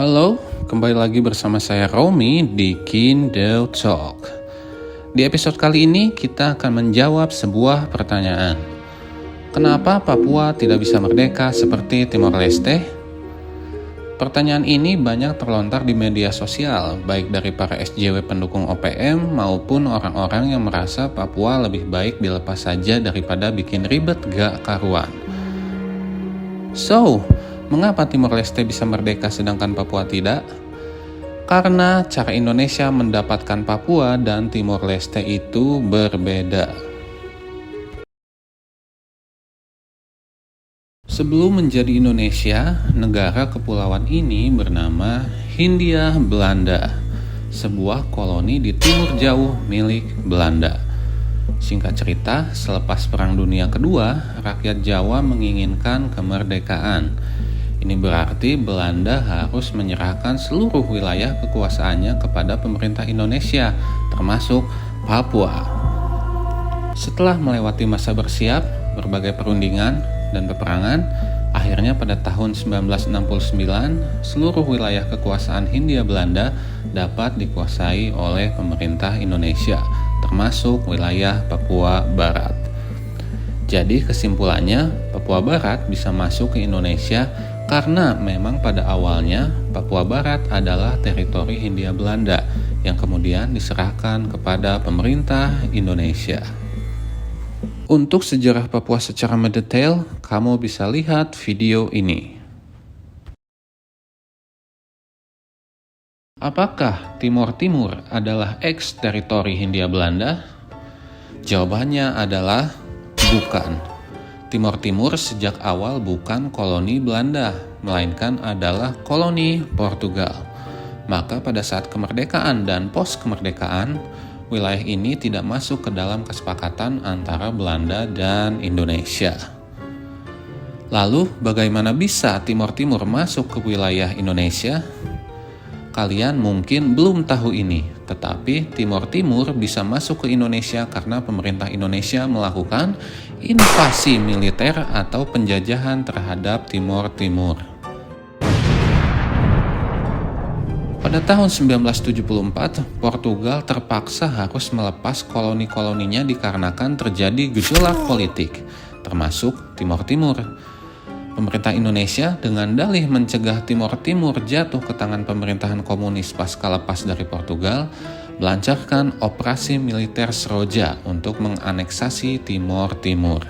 Halo, kembali lagi bersama saya Romi di Kindle Talk. Di episode kali ini kita akan menjawab sebuah pertanyaan. Kenapa Papua tidak bisa merdeka seperti Timor Leste? Pertanyaan ini banyak terlontar di media sosial, baik dari para SJW pendukung OPM maupun orang-orang yang merasa Papua lebih baik dilepas saja daripada bikin ribet gak karuan. So, mengapa Timor Leste bisa merdeka sedangkan Papua tidak? Karena cara Indonesia mendapatkan Papua dan Timor Leste itu berbeda. Sebelum menjadi Indonesia, negara kepulauan ini bernama Hindia Belanda, sebuah koloni di timur jauh milik Belanda. Singkat cerita, selepas Perang Dunia Kedua, rakyat Jawa menginginkan kemerdekaan. Ini berarti Belanda harus menyerahkan seluruh wilayah kekuasaannya kepada pemerintah Indonesia, termasuk Papua. Setelah melewati masa bersiap, berbagai perundingan, dan peperangan, akhirnya pada tahun 1969, seluruh wilayah kekuasaan Hindia Belanda dapat dikuasai oleh pemerintah Indonesia, termasuk wilayah Papua Barat. Jadi kesimpulannya, Papua Barat bisa masuk ke Indonesia karena memang pada awalnya Papua Barat adalah teritori Hindia Belanda yang kemudian diserahkan kepada pemerintah Indonesia. Untuk sejarah Papua secara mendetail, kamu bisa lihat video ini. Apakah Timor Timur adalah eks-teritori Hindia Belanda? Jawabannya adalah bukan. Timor Timur sejak awal bukan koloni Belanda, melainkan adalah koloni Portugal. Maka pada saat kemerdekaan dan pos-kemerdekaan, wilayah ini tidak masuk ke dalam kesepakatan antara Belanda dan Indonesia. Lalu, bagaimana bisa Timor Timur masuk ke wilayah Indonesia? Kalian mungkin belum tahu ini, tetapi Timor Timur bisa masuk ke Indonesia karena pemerintah Indonesia melakukan invasi militer atau penjajahan terhadap Timor Timur. Pada tahun 1974, Portugal terpaksa harus melepas koloni-koloninya dikarenakan terjadi gejolak politik, termasuk Timor Timur. Pemerintah Indonesia dengan dalih mencegah Timor Timur jatuh ke tangan pemerintahan komunis pasca lepas dari Portugal, melancarkan operasi militer Seroja untuk menganeksasi Timor Timur.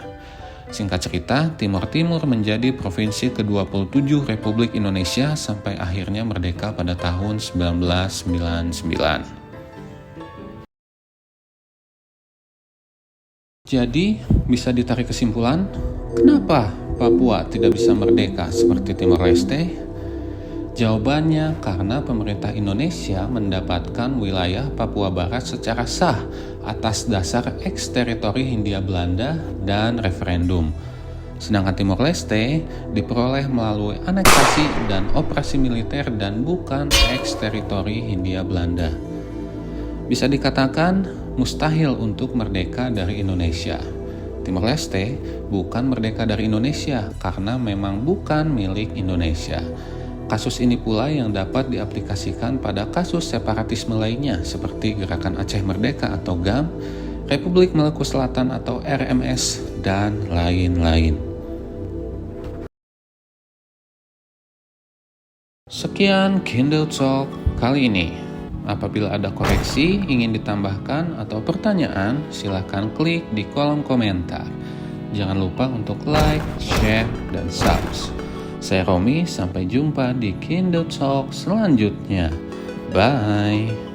Singkat cerita, Timor Timur menjadi provinsi ke-27 Republik Indonesia sampai akhirnya merdeka pada tahun 1999. Jadi, bisa ditarik kesimpulan, kenapa Papua tidak bisa merdeka seperti Timor Leste? Jawabannya karena pemerintah Indonesia mendapatkan wilayah Papua Barat secara sah atas dasar eks-teritori Hindia Belanda dan referendum. Sedangkan Timor Leste diperoleh melalui aneksasi dan operasi militer dan bukan eks-teritori Hindia Belanda. Bisa dikatakan mustahil untuk merdeka dari Indonesia. Timor Leste bukan merdeka dari Indonesia karena memang bukan milik Indonesia. Kasus ini pula yang dapat diaplikasikan pada kasus separatisme lainnya seperti Gerakan Aceh Merdeka atau GAM, Republik Maluku Selatan atau RMS, dan lain-lain. Sekian Kindle Talk kali ini. Apabila ada koreksi, ingin ditambahkan, atau pertanyaan, silakan klik di kolom komentar. Jangan lupa untuk like, share, dan subscribe. Saya Romi, sampai jumpa di Kindle Talk selanjutnya. Bye!